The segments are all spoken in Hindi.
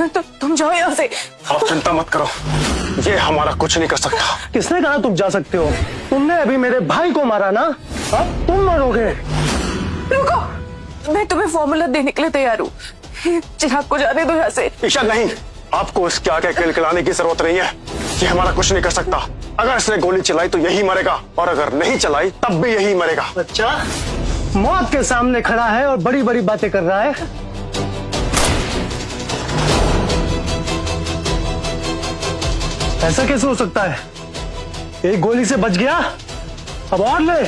तुम जाओ यहाँ से। आप चिंता मत करो, ये हमारा कुछ नहीं कर सकता। किसने कहा तुम जा सकते हो? तुमने अभी मेरे भाई को मारा ना, अब तुम मरोगे। रुको, मैं तुम्हें फॉर्मूला देने के लिए तैयार हूँ। चिराग को जाने दो यहाँ से। ईशा नहीं, आपको इसके आगे किलकिलाने की जरूरत नहीं है। ये हमारा कुछ नहीं कर सकता। अगर इसने गोली चलाई तो यही मरेगा, और अगर नहीं चलाई तब भी यही मरेगा। अच्छा, मौत के सामने खड़ा है और बड़ी बड़ी बातें कर रहा है। ऐसा कैसे हो सकता है? एक गोली से बच गया, अब और ले।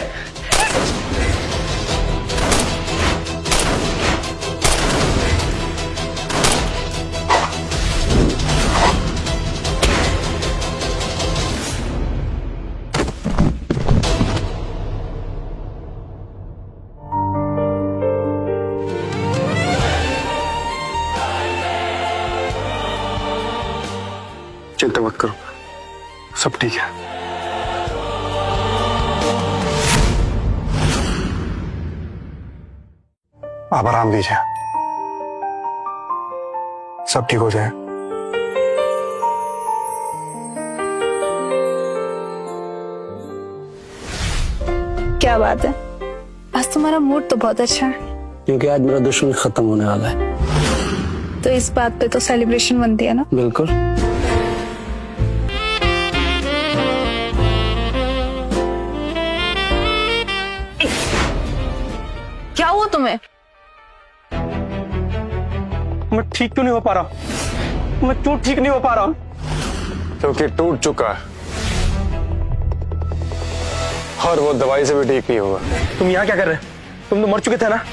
चिंता मत करो, सब ठीक है। आप आराम दीजिए, सब ठीक हो जाए। क्या बात है, आज तुम्हारा मूड तो बहुत अच्छा है। क्योंकि आज मेरा दुश्मन खत्म होने वाला है। तो इस बात पे तो सेलिब्रेशन बनती है ना। बिल्कुल। क्या हुआ तुम्हें? मैं ठीक क्यों नहीं हो पा रहा? मैं क्यों ठीक नहीं हो पा रहा? क्योंकि टूट चुका है, और वो दवाई से भी ठीक नहीं होगा। तुम यहाँ क्या कर रहे? तुम तो मर चुके थे ना।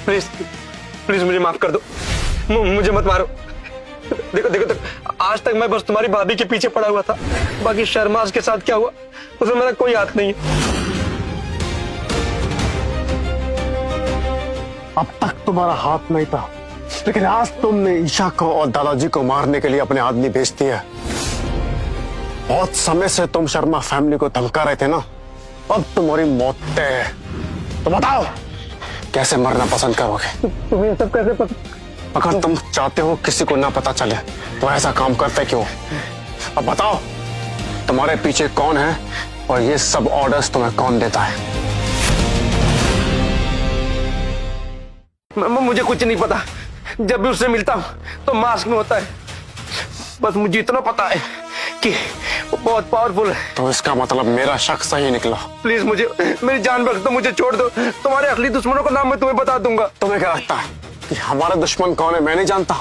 प्लीज प्लीज मुझे माफ कर दो, मुझे मत मारो। देखो देखो देखो, आज तक मैं बस तुम्हारी भाभी के पीछे पड़ा हुआ था, बाकी शर्माज के साथ क्या हुआ उसमें मेरा कोई हाथ नहीं है। अब तक तुम्हारा हाथ नहीं था, लेकिन आज तुमने ईशा को और दादाजी को मारने के लिए अपने आदमी भेज दिया। बहुत समय से तुम शर्मा फैमिली को धमका रहे थे ना, अब तुम्हारी मौत तय है। तो बताओ कैसे मरना पसंद करोगे? तुम्हें सब कैसे पता? अगर तुम चाहते हो किसी को ना पता चले तो ऐसा काम करते क्यों? अब बताओ तुम्हारे पीछे कौन है और ये सब ऑर्डर्स तुम्हें कौन देता है? मुझे कुछ नहीं पता। जब भी उससे मिलता हूँ तो मास्क में होता है। बस मुझे इतना पता है कि वो बहुत पावरफुल है। तो इसका मतलब मेरा शक सही निकला। प्लीज मुझे, मेरी जान बख्श दो, मुझे छोड़ दो। तुम्हारे असली दुश्मनों का नाम मैं तुम्हें बता दूंगा। तुम्हें क्या लगता है कि हमारा दुश्मन कौन है मैं नहीं जानता?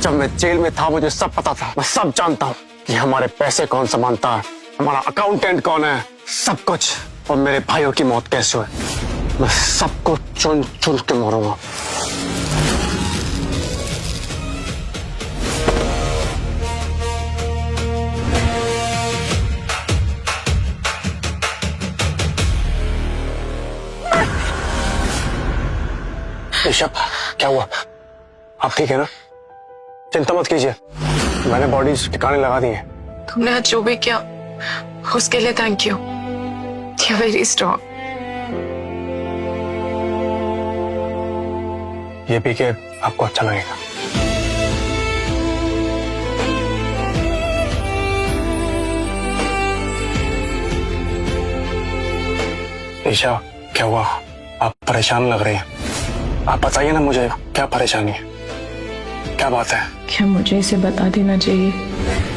जब मैं जेल में था मुझे सब पता था। मैं सब जानता हूँ कि हमारे पैसे कौन संभालता है, हमारा अकाउंटेंट कौन है, सब कुछ। और मेरे भाइयों की मौत कैसे हुई, मैं सबको चुन चुन के मारूंगा। ऋषभ, क्या हुआ? आप ठीक है ना? चिंता मत कीजिए, मैंने बॉडी ठिकाने लगा दी है। तुमने आज जो भी किया उसके लिए thank you. You are very strong. ये पी के आपको अच्छा लगेगा। ईशा, क्या हुआ? आप परेशान लग रही हैं। आप बताइए ना मुझे, क्या परेशानी है, क्या बात है? क्या मुझे इसे बता देना चाहिए?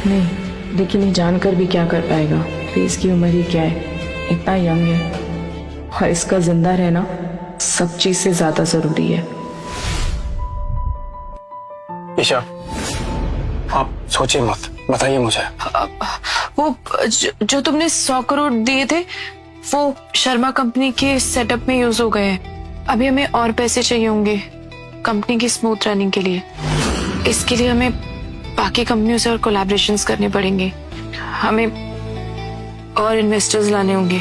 नहीं, लेकिन ये जानकर भी क्या कर पाएगा? फिर इसकी उम्र ही क्या है, इतना यंग है, और इसका जिंदा रहना सब चीज से ज्यादा जरूरी है। ईशा, आप सोचिए मत, बताइए मुझे। वो जो तुमने 100 करोड़ दिए थे वो शर्मा कंपनी के सेटअप में यूज हो गए हैं। अभी हमें और पैसे चाहिए होंगे कंपनी की स्मूथ रनिंग के लिए। इसके लिए हमें बाकी कंपनियों से और कोलैबोरेशंस करने पड़ेंगे। हमें और इन्वेस्टर्स लाने होंगे,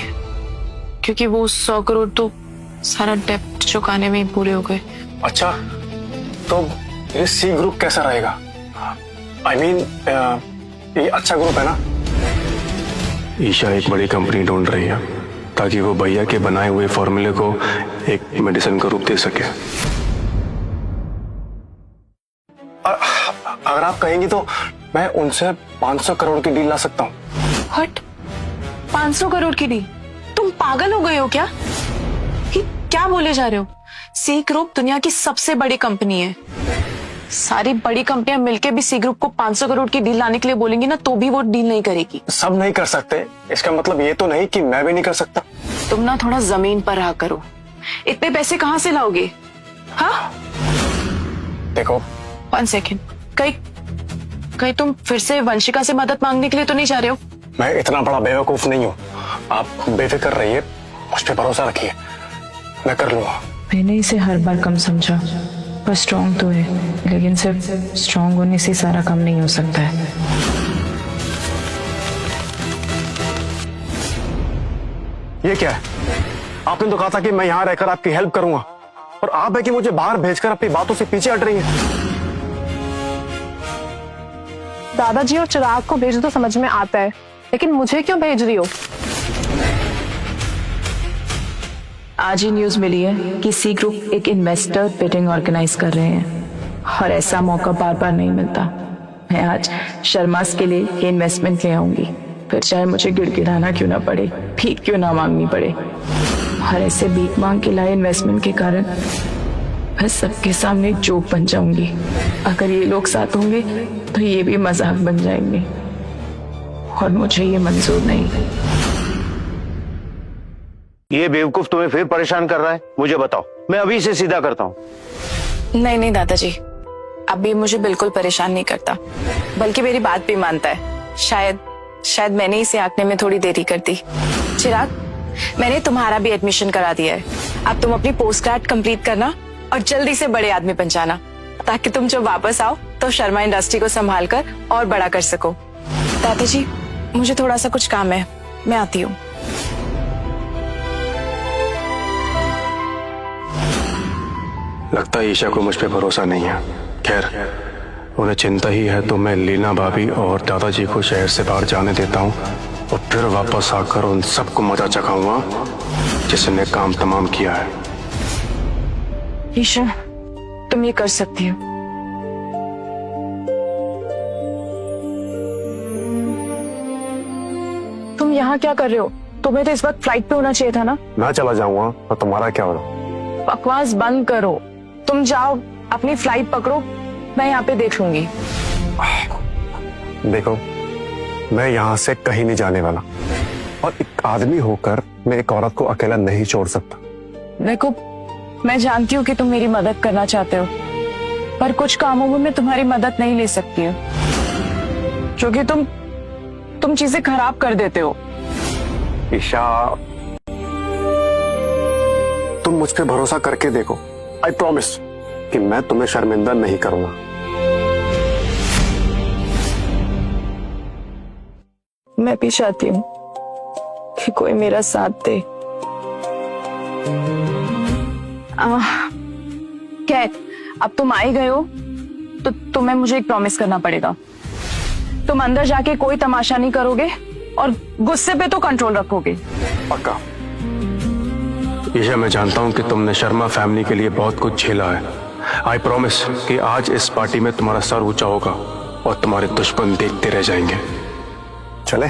क्योंकि वो 100 करोड़ तो सारा डेप्ट चुकाने में ही पूरे हो गए। अच्छा, तो ये सी ग्रुप कैसा रहेगा? I mean, ये अच्छा ग्रुप है ना? ईशा एक बड़ी कंपनी ढूंढ रही है ताकि वो भैया के बनाए हुए फॉर्मूले को एक मेडिसिन का रूप दे सके। अगर आप कहेंगी तो मैं उनसे 500 करोड़ की डील ला सकता हूँ। हट, 500 करोड़ की डील? तुम पागल हो गए हो क्या? ये क्या बोले जा रहे हो? सी ग्रुप दुनिया की सबसे बड़ी कंपनी है। सारी बड़ी कंपनियां मिलके भी सी ग्रुप को 500 करोड़ की डील लाने के लिए बोलेंगी ना, तो भी वो डील नहीं करेगी। सब नहीं कर सकते, इसका मतलब ये तो नहीं कि मैं भी नहीं कर सकता। तुम ना थोड़ा जमीन पर रहा करो। इतने पैसे कहाँ से लाओगे? हाँ, देखो 1 सेकेंड, कहीं तुम फिर से वंशिका से मदद मांगने के लिए तो नहीं जा रहे हो? मैं इतना बड़ा बेवकूफ नहीं हूँ। आप बेफिक्र रहिए, मुझ पे भरोसा रखिए, मैं कर लूंगा। मैंने इसे हर बार कम समझा, पर स्ट्रांग तो है, लेकिन सिर्फ स्ट्रांग होने से सारा काम नहीं हो सकता है। ये क्या है? आपने तो कहा था कि मैं यहाँ रहकर आपकी हेल्प करूंगा, और आप है कि मुझे बाहर भेजकर अपनी बातों से पीछे हट रही हैं। दादाजी और चिराग को भेज दो, समझ में आता है, लेकिन मुझे क्यों भेज रही हो? आज ही न्यूज मिली है कि सी ग्रुप एक इन्वेस्टर मीटिंग ऑर्गेनाइज कर रहे हैं, और ऐसा मौका बार बार नहीं मिलता। मैं आज शर्मास के लिए ये इन्वेस्टमेंट ले आऊंगी, फिर चाहे मुझे गिड़गिड़ाना क्यों ना पड़े, भीख क्यों ना मांगनी पड़े। और ऐसे भीख मांग के लाए इन्वेस्टमेंट के कारण मैं सबके सामने एक जोक बन जाऊंगी। अगर ये लोग साथ होंगे तो ये भी मजाक बन जाएंगे, और मुझे ये मंजूर नहीं। ये बेवकूफ तुम्हें फिर परेशान कर रहा है? मुझे बताओ, मैं अभी से सीधा करता हूँ। नहीं नहीं दादाजी, अभी मुझे बिल्कुल परेशान नहीं करता, बल्कि मेरी बात भी मानता है। शायद मैंने इसे आंकने में थोड़ी देरी कर दी। चिराग, मैंने तुम्हारा भी एडमिशन करा दिया है। अब तुम अपनी पोस्ट ग्रेड कंप्लीट करना और जल्दी से बड़े आदमी बन जाना, ताकि तुम जब वापस आओ तो शर्मा इंडस्ट्री को संभाल कर और बड़ा कर सको। दादाजी, मुझे थोड़ा सा कुछ काम है, मैं आती हूँ। लगता है ईशा को मुझ पे भरोसा नहीं है। खैर, उन्हें चिंता ही है तो मैं लीना भाभी और दादाजी को शहर से बाहर जाने देता हूँ, और फिर वापस आकर उन सबको मजा चखाऊंगा जिसने काम तमाम किया है। ईशा, तुम ये कर सकती हो। तुम यहाँ क्या कर रहे हो? तुम्हें तो इस वक्त फ्लाइट पे होना चाहिए था ना। मैं चला जाऊंगा तो तुम्हारा क्या होगा? बकवास बंद करो, तुम जाओ अपनी फ्लाइट पकड़ो, मैं यहाँ पे देख लूंगी। देखो, मैं यहाँ से कहीं नहीं जाने वाला, और एक आदमी होकर मैं एक औरत को अकेला नहीं छोड़ सकता। देखो, मैं जानती हूँ कि तुम मेरी मदद करना चाहते हो, पर कुछ कामों में मैं तुम्हारी मदद नहीं ले सकती हूँ, क्योंकि तुम चीजें खराब कर देते हो। ईशा, तुम मुझ पे भरोसा करके देखो, आई प्रॉमिस कि मैं तुम्हें शर्मिंदा नहीं करूंगा। मैं भी चाहती हूँ कि कोई मेरा साथ दे। क्या, अब तुम आ ही गए हो तो तुम्हें मुझे एक प्रॉमिस करना पड़ेगा। तुम अंदर जाके कोई तमाशा नहीं करोगे और गुस्से पे तो कंट्रोल रखोगे। पक्का। ईशा, मैं जानता हूं कि तुमने शर्मा फैमिली के लिए बहुत कुछ झेला है। आई प्रॉमिस कि आज इस पार्टी में तुम्हारा सर ऊंचा होगा और तुम्हारे दुश्मन देखते रह जाएंगे। चले?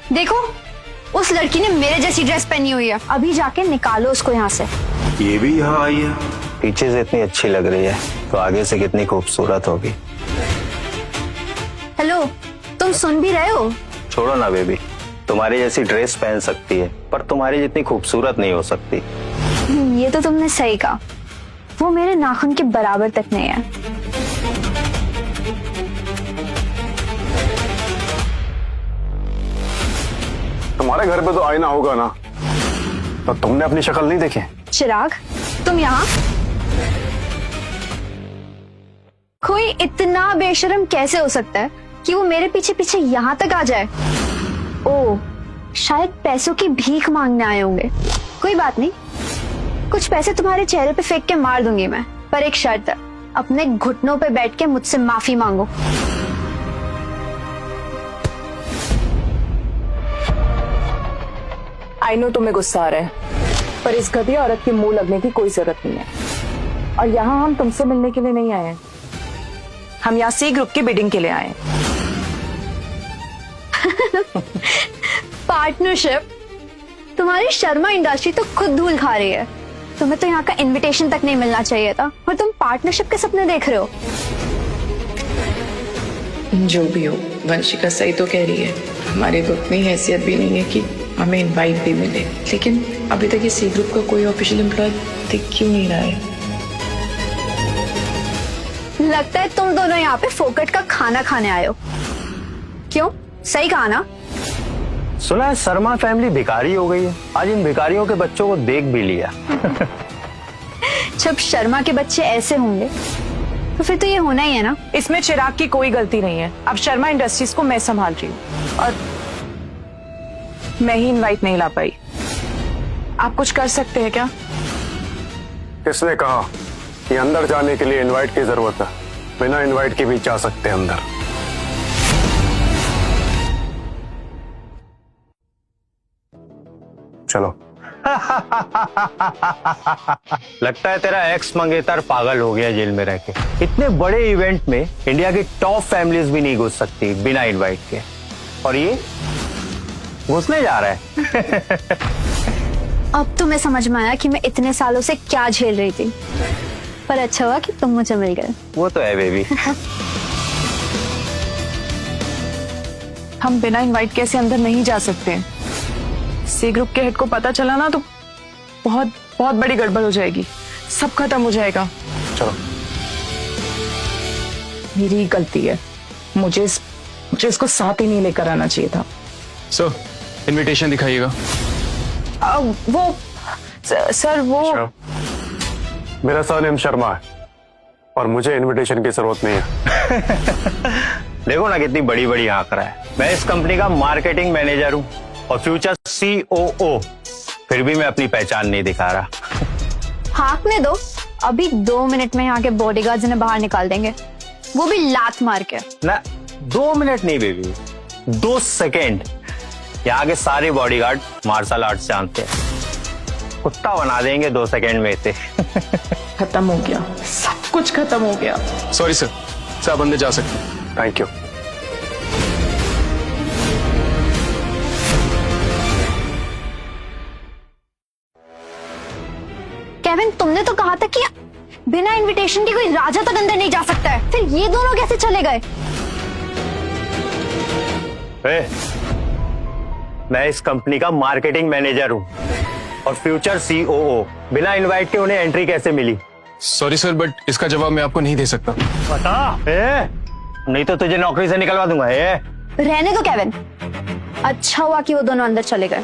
देखो, उस लड़की ने मेरे जैसी ड्रेस पहनी हुई है, अभी जाके निकालो उसको यहाँ से। ये भी यहाँ आई है? पीछे से इतनी अच्छी लग रही है तो आगे से कितनी खूबसूरत होगी। हेलो, तुम सुन भी रहे हो? छोड़ो ना बेबी, तुम्हारी जैसी ड्रेस पहन सकती है पर तुम्हारी जितनी खूबसूरत नहीं हो सकती। ये तो तुमने सही कहा, वो मेरे नाखून के बराबर तक नहीं है। तुम्हारे घर पे तो आईना होगा ना, तो तुमने अपनी शक्ल नहीं देखी? चिराग, तुम यहाँ? कोई इतना बेशर्म कैसे हो सकता है कि वो मेरे पीछे पीछे यहाँ तक आ जाए? ओह, शायद पैसों की भीख मांगने आए होंगे। कोई बात नहीं, कुछ पैसे तुम्हारे चेहरे पे फेंक के मार दूंगी मैं, पर एक शर्त है, अपने घुटनों पे बैठ के मुझसे माफी मांगो। आई नो तुम्हें गुस्सा आ रहा है, पर इस घटिया औरत के मुंह लगने की कोई जरूरत नहीं है। और यहाँ हम तुमसे मिलने के लिए नहीं आए हैं, हम यहाँ सी ग्रुप की बिडिंग के लिए आए हैं। पार्टनरशिप? तुम्हारी शर्मा इंडस्ट्री तो खुद धूल खा रही है। तुम्हें तो यहाँ का इनविटेशन तक नहीं मिलना चाहिए था, और तुम पार्टनरशिप के सपने देख रहे हो। जो भी हो, वंशिका सही तो कह रही है, हमारी तो उतनी हैसियत भी नहीं है कि हमें इनवाइट भी मिले। लेकिन अभी तक ये सी ग्रुप का कोई ऑफिशियल एम्प्लॉय दिख क्यों नहीं रहा है? लगता है तुम दोनों यहाँ पे फोकट का खाना खाने आए हो। क्यों, सही कहा ना? सुना है शर्मा फैमिली भिखारी हो गई है। आज इन भिखारियों के बच्चों को देख भी लिया। जब शर्मा के बच्चे ऐसे होंगे तो फिर तो ये होना ही है ना। इसमें चिराग की कोई गलती नहीं है। अब शर्मा इंडस्ट्रीज को मैं संभाल रही हूँ और मैं ही इनवाइट नहीं ला पाई। आप कुछ कर सकते हैं क्या? किसने कहा कि अंदर जाने के लिए इनवाइट की जरूरत है? बिना इनवाइट के भी जा सकते हैं अंदर। चलो। लगता है तेरा एक्स मंगेतर पागल हो गया जेल में रह के। इतने बड़े इवेंट में इंडिया की टॉप फैमिलीज भी नहीं घुस सकती बिना इनवाइट के, और ये घुसने जा रहा है। अब तो मैं समझ में आया कि मैं इतने सालों से क्या झेल रही थी, पर अच्छा हुआ कि तुम मुझे मिल गए। वो तो है बेबी। हम बिना इनवाइट कैसे अंदर नहीं जा सकते? सी ग्रुप के हेड को पता चला ना तो बहुत बहुत बड़ी गड़बड़ हो जाएगी, सब खत्म हो जाएगा। चलो। मेरी गलती है, मुझे इसको साथ ही नहीं लेकर आना चाहिए था। सर, इनविटेशन दिखाइएगा। वो सर वो अच्छा। मेरा सरनेम शर्मा है और मुझे इनविटेशन की जरूरत नहीं है। देखो ना कितनी बड़ी बड़ी आंक रहा है। मैं इस कंपनी का मार्केटिंग मैनेजर हूँ और फ्यूचर COO, फिर भी मैं अपनी पहचान नहीं दिखा रहा। हाँकने दो, अभी 2 मिनट में यहाँ के बॉडीगार्ड्स इन्हें बाहर निकाल देंगे, वो भी लात मार के। ना 2 मिनट नहीं बेबी, 2 सेकेंड। यहाँ के सारे बॉडीगार्ड मार्शल आर्ट्स जानते हैं, कुत्ता बना देंगे 2 सेकेंड में इसे। खत्म हो गया, सब कुछ खत्म हो गया। सॉरी सर, आप अंदर जा सकते हैं। Thank you. केविन, तुमने तो कहा था कि बिना इनविटेशन के कोई राजा तक अंदर नहीं जा सकता है, फिर ये दोनों कैसे चले गए? मैं इस कंपनी का मार्केटिंग मैनेजर हूँ और फ्यूचर COO। बिना इनवाइट के उन्हें एंट्री कैसे मिली? सॉरी सर, बट इसका जवाब मैं आपको नहीं दे सकता। बता। नहीं तो तुझे नौकरी से निकलवा दूंगा। रहने दो केविन, अच्छा हुआ कि वो दोनों अंदर चले गए।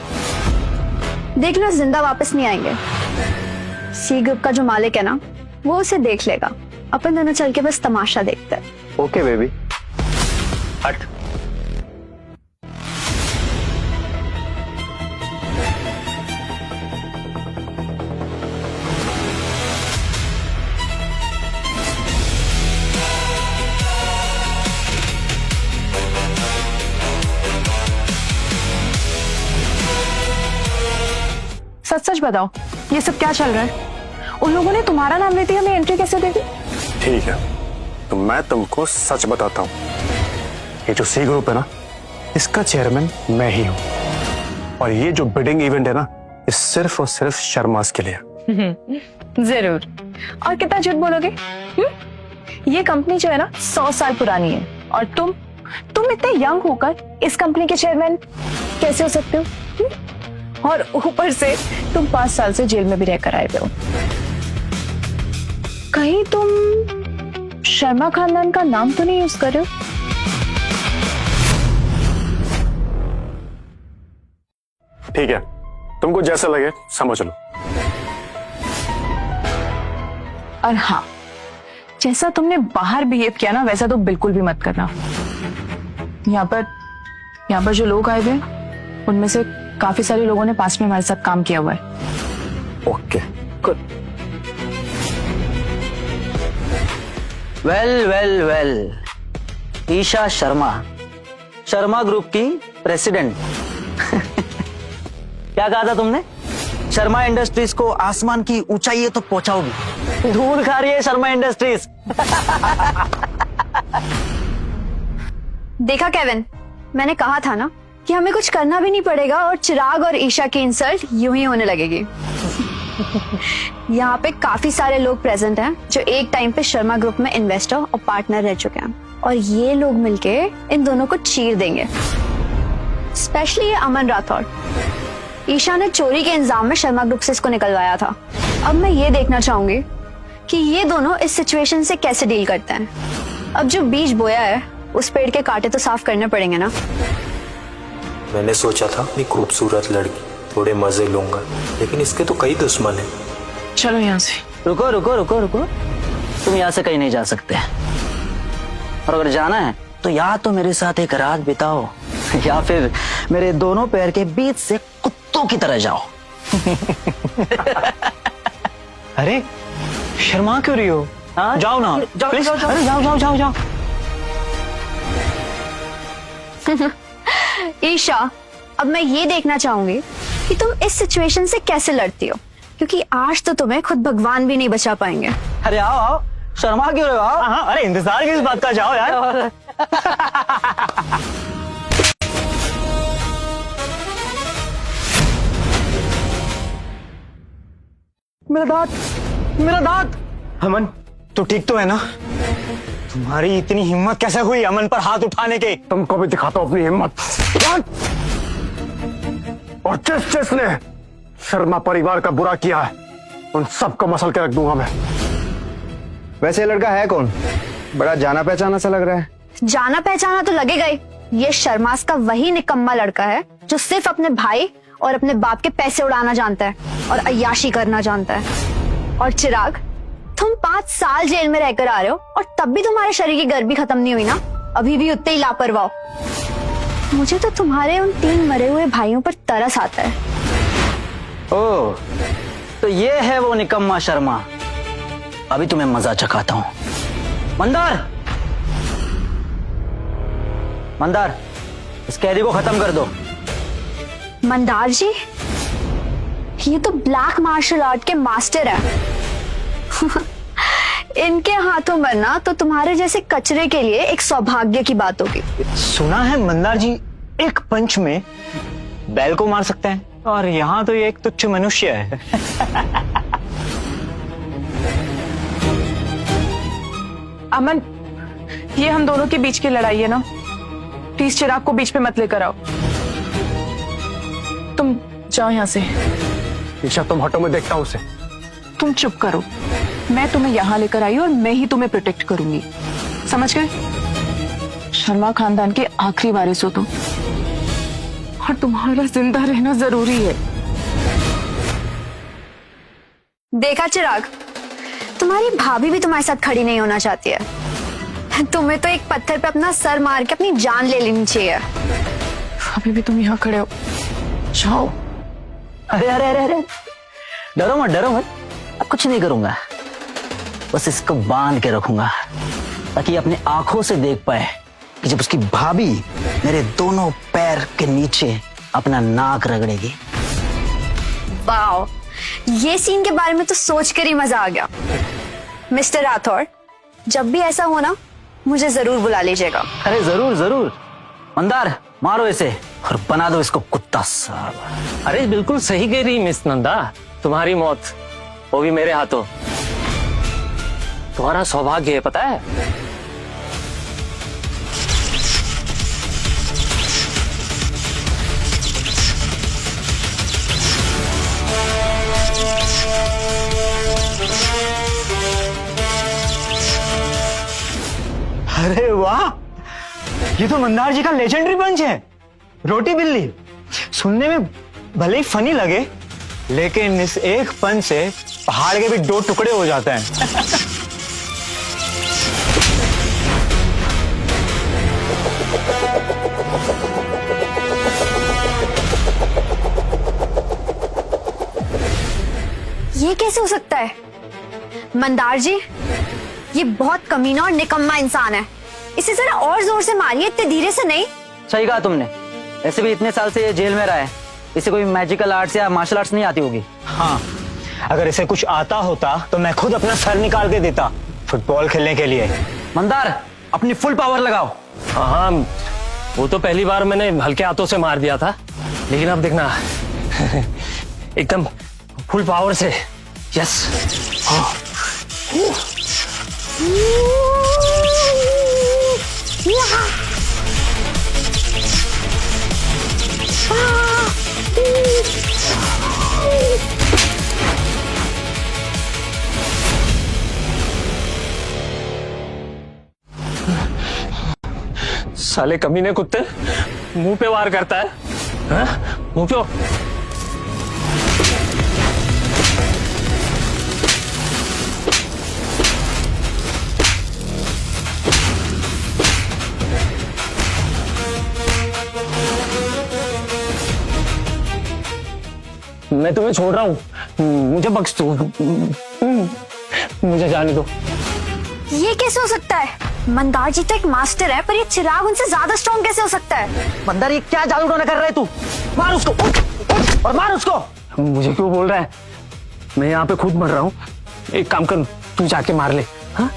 देख लो, जिंदा वापस नहीं आएंगे। सी ग्रुप का जो मालिक है ना, वो उसे देख लेगा। अपन दोनों चल के बस तमाशा देखते हैं। ओके बेबी, हट। सच सच बताओ, ये सब क्या चल रहा है? उन लोगों ने तुम्हारा नाम लेते हमें एंट्री कैसे दे दी? ठीक है, तो मैं तुमको सच बताता हूँ। ये जो सी ग्रुप है ना, इसका चेयरमैन मैं ही हूँ, और ये जो बिडिंग इवेंट है ना, ये सिर्फ और सिर्फ शर्मास के लिए। जरूर। और कितना झूठ बोलोगे? ये कंपनी जो है ना 100 साल पुरानी है, और तुम इतने यंग होकर इस कंपनी के चेयरमैन कैसे हो सकते हो? और ऊपर से तुम 5 साल से जेल में भी रहकर आए हो। कहीं तुम शर्मा खानदान का नाम तो नहीं यूज कर रहे हो? ठीक है, तुमको जैसा लगे समझ लो। और हाँ, जैसा तुमने बाहर बिहेव किया ना, वैसा तो बिल्कुल भी मत करना। यहाँ पर जो लोग आए थे उनमें से काफी सारे लोगों ने पास्ट में हमारे साथ काम किया हुआ है। Okay good. Well well well, Isha Sharma, Sharma group की प्रेसिडेंट। क्या कहा था तुमने? शर्मा इंडस्ट्रीज को आसमान की ऊंचाई तो पहुंचाओगी। धूल खा रही है शर्मा इंडस्ट्रीज। देखा केविन, मैंने कहा था ना कि हमें कुछ करना भी नहीं पड़ेगा और चिराग और ईशा की इंसल्ट यूं ही होने लगेगी। यहाँ पे काफी सारे लोग प्रेजेंट हैं जो एक टाइम पे शर्मा ग्रुप में इन्वेस्टर और पार्टनर रह चुके हैं, और ये लोग मिलके इन दोनों को चीर देंगे। स्पेशली ये अमन राठौर। ईशा ने चोरी के इल्जाम में शर्मा ग्रुप से इसको निकलवाया था। अब मैं ये देखना चाहूंगी कि ये दोनों इस सिचुएशन से कैसे डील करते हैं। अब जो बीज बोया है उस पेड़ के कांटे तो साफ करने पड़ेंगे ना। मैंने सोचा था अपनी खूबसूरत लड़की थोड़े मजे लूंगा, लेकिन इसके तो कई दुश्मन हैं। चलो यहाँ से। रुको रुको रुको रुको, तुम यहाँ से कहीं नहीं जा सकते, और अगर जाना है तो या तो मेरे साथ एक रात बिताओ या फिर मेरे दोनों पैर के बीच से कुत्तों की तरह जाओ। अरे शर्मा क्यों रही हो? हाँ? जाओ ना, प्लीज। अरे जाओ जाओ जाओ जाओ। ईशा, अब मैं ये देखना चाहूंगी कि तुम इस सिचुएशन से कैसे लड़ती हो, क्योंकि आज तो तुम्हें खुद भगवान भी नहीं बचा पाएंगे। अरे आओ आओ, शर्मा क्यों रहे हो? आओ। हाँ, अरे इंतजार किस बात का, जाओ यार। मेरा दांत, मेरा दांत। अमन, तू ठीक तो है ना? तुम्हारी इतनी हिम्मत कैसे हुई अमन पर हाथ उठाने के? तुमको भी दिखाता हूं अपनी हिम्मत। और जिसने शर्मा परिवार का बुरा किया है उन सबको मसल के रख दूंगा मैं। वैसे ये लड़का है कौन? बड़ा जाना पहचाना सा लग रहा है। जाना पहचाना तो लगेगा ही। ये शर्मास का वही निकम्मा लड़का है जो सिर्फ अपने भाई और अपने बाप के पैसे उड़ाना जानता है और अय्याशी करना जानता है। और चिराग, तुम 5 साल जेल में रहकर आ रहे हो और तब भी तुम्हारे शरीर की गर्मी खत्म नहीं हुई ना? अभी भी उतने ही लापरवाह हो। मुझे तो तुम्हारे उन 3 मरे हुए भाइयों पर तरस आता है। ओह, तो ये है वो निकम्मा शर्मा। अभी तुम्हें मजा चखाता हूं। मंदार, मंदार, इस कैदी को खत्म कर दो। मंदार जी, ये तो ब्लैक मार्शल आर्ट के मास्टर है। इनके हाथों मरना तो तुम्हारे जैसे कचरे के लिए एक सौभाग्य की बात होगी। सुना है मंदार जी एक पंच में बैल को मार सकते हैं, और यहाँ तो ये एक तुच्छ मनुष्य है। अमन, ये हम दोनों के बीच की लड़ाई है ना, प्लीज चिराग को बीच पे मत लेकर आओ। तुम जाओ यहाँ से। ईशा तुम हटो, मैं देखता हूं उसे। तुम चुप करो, मैं तुम्हें यहाँ लेकर आई और मैं ही तुम्हें प्रोटेक्ट करूंगी, समझ गए? शर्मा खानदान के आखिरी वारिस हो तुम, और तुम्हारा जिंदा रहना जरूरी है। देखा चिराग, तुम्हारी भाभी भी तुम्हारे साथ खड़ी नहीं होना चाहती है। तुम्हें तो एक पत्थर पे अपना सर मार के अपनी जान ले लेनी चाहिए। अभी भी तुम यहाँ खड़े हो, जाओ। अरे अरे अरे अरे, डरो मत, डरो मत। अब कुछ नहीं करूंगा, बस इसको बांध के रखूंगा ताकि अपनी आंखों से देख पाए कि जब उसकी भाभी मेरे दोनों पैर के नीचे अपना नाक रगड़ेगी। वाओ, ये सीन के बारे में तो सोचकर ही मजा आ गया। मिस्टर राठौर, जब भी ऐसा हो ना, मुझे जरूर बुला लीजिएगा। अरे जरूर जरूर। मंदार, मारो इसे और बना दो इसको कुत्ता साला। अरे बिल्कुल सही कह रही मिस नंदा, तुम्हारी मौत वो भी मेरे हाथों। तुम्हारा सौभाग्य है, पता है? अरे वाह, ये तो मंदार जी का लेजेंडरी पंच है, रोटी बिल्ली। सुनने में भले ही फनी लगे, लेकिन इस एक पंच से पहाड़ के भी 2 टुकड़े हो जाते हैं। कैसे हो सकता है? मंदार जी, ये बहुत कमीना और निकम्मा इंसान है। इसे जरा और जोर से मारिए, इतने धीरे से नहीं। सही कहा तुमने। ऐसे भी इतने साल से ये जेल में रहा है, इसे कोई मैजिकल आर्ट्स या मार्शल आर्ट्स नहीं आती होगी। हाँ, अगर इसे कुछ आता होता तो मैं खुद अपना सर निकाल के देता फुटबॉल खेलने के लिए। मंदार, अपनी फुल पावर लगाओ। हाँ, वो तो पहली बार मैंने हल्के हाथों से मार दिया था, लेकिन अब देखना एकदम फुल पावर से। यस। साले कमीने कुत्ते, मुंह पे वार करता है। हाँ? मुंह पे। मैं तुम्हें छोड़ रहा हूँ, मुझे बख्श दो, मुझे जाने दो। ये कैसे हो सकता है? मंदार जी तो एक मास्टर है, पर ये चिराग उनसे ज्यादा स्ट्रॉन्ग कैसे हो सकता है? मंदार, ये क्या जादू टोना कर रहा है तू? मार उसको, उठ, उठ, और मार उसको। मुझे क्यों बोल रहा है? मैं यहाँ पे खुद मर रहा हूँ। एक काम कर, तू जाके मार ले। हाँ?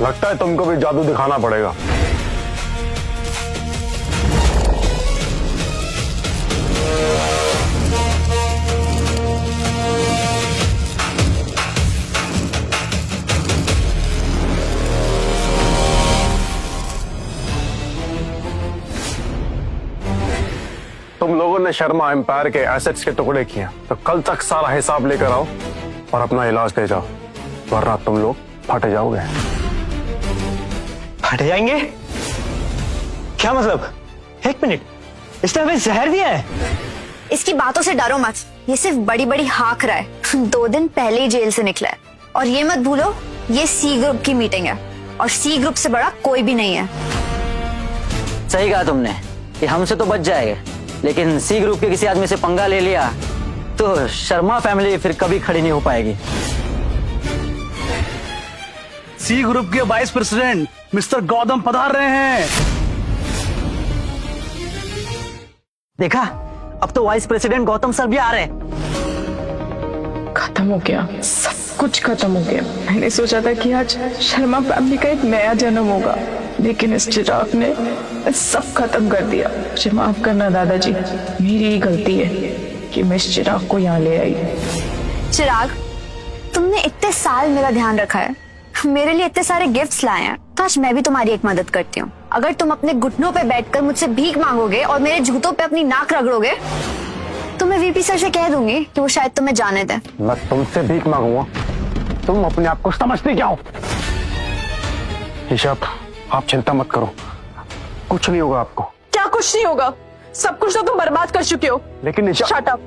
लगता है तुमको भी जादू दिखाना पड़ेगा। तुम लोगों ने शर्मा एम्पायर के एसेट्स के टुकड़े किए, तो कल तक सारा हिसाब लेकर आओ और अपना इलाज ले जाओ, वरना तुम लोग फट जाओगे। फट जाएंगे? क्या मतलब? एक मिनट, इसने हमें जहर दिया है? इसकी बातों से डरो मत, ये सिर्फ बड़ी बड़ी हाँक रहा है। 2 दिन पहले ही जेल से निकला है। और ये मत भूलो, ये सी ग्रुप की मीटिंग है और सी ग्रुप से बड़ा कोई भी नहीं है। सही कहा तुमने, कि हमसे तो बच जाएगा, लेकिन सी ग्रुप के किसी आदमी से पंगा ले लिया तो शर्मा फैमिली फिर कभी खड़ी नहीं हो पाएगी। सी ग्रुप के वाइस प्रेसिडेंट मिस्टर गौतम पधार रहे हैं। देखा, अब तो वाइस प्रेसिडेंट गौतम सर भी आ रहे हैं। खत्म हो गया, सब कुछ खत्म हो गया। मैंने सोचा था कि आज शर्मा फैमिली का एक नया जन्म होगा, लेकिन इस चिराग ने सब खत्म कर दिया। मुझे माफ करना दादाजी, मेरी ही गलती है कि मैं इस चिराग को यहाँ ले आई। चिराग, तुमने इतने साल मेरा ध्यान रखा है, मेरे लिए इतने सारे गिफ्ट्स लाए हैं, तो आज मैं भी तुम्हारी एक मदद करती हूँ। अगर तुम अपने घुटनों पे बैठकर मुझसे भीख मांगोगे और मेरे जूतों पे अपनी नाक रगड़ोगे, तो मैं वीपी सर से कह दूंगी कि वो शायद तुम्हें जाने दें। मैं तुमसे भीख मांगूंगा? तुम अपने आप को समझते क्या हो? ईशा, आप चिंता मत करो, कुछ नहीं होगा आपको। क्या कुछ नहीं होगा? सब कुछ तो तुम बर्बाद कर चुके हो। लेकिन ईशा, शट अप।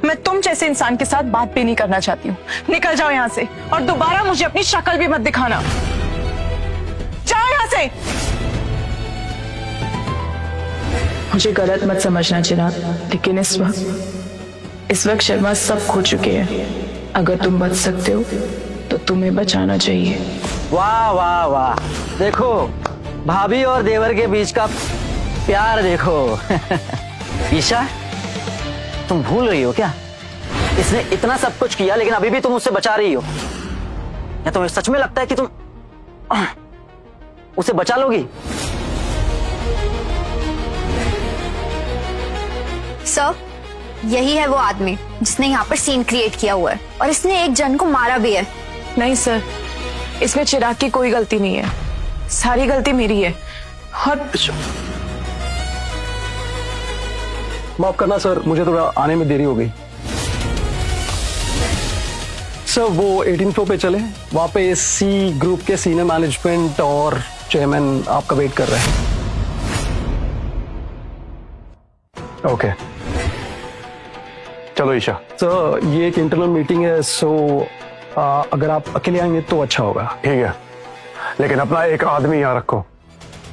मैं तुम जैसे इंसान के साथ बात भी नहीं करना चाहती हूँ। निकल जाओ यहाँ से और दोबारा मुझे अपनी शक्ल भी मत दिखाना। जाओ यहाँ से। मुझे गलत मत समझना चिराग, लेकिन इस वक्त शर्मा सब खो चुके हैं। अगर तुम बच सकते हो तो तुम्हें बचाना चाहिए। वाह वाह वाह, देखो भाभी और देवर के बीच का प्यार देखो। ईशा, तुम भूल रही हो क्या? इसने इतना सब कुछ किया, लेकिन अभी भी तुम उससे बचा रही हो। या तुम्हें सच में लगता है कि तुम उसे बचा लोगी? सर, यही है वो आदमी जिसने यहाँ पर सीन क्रिएट किया हुआ है, और इसने एक जन को मारा भी है। नहीं सर, इसमें चिराग की कोई गलती नहीं है, सारी गलती मेरी है। और माफ करना सर, मुझे थोड़ा आने में देरी हो गई। सर, वो 18 फ्लोर पे चले, वहां पे सी ग्रुप के सीनियर मैनेजमेंट और चेयरमैन आपका वेट कर रहे हैं। ओके, चलो ईशा। सर, ये एक इंटरनल मीटिंग है, सो अगर आप अकेले आएंगे तो अच्छा होगा। ठीक है, लेकिन अपना एक आदमी यहाँ रखो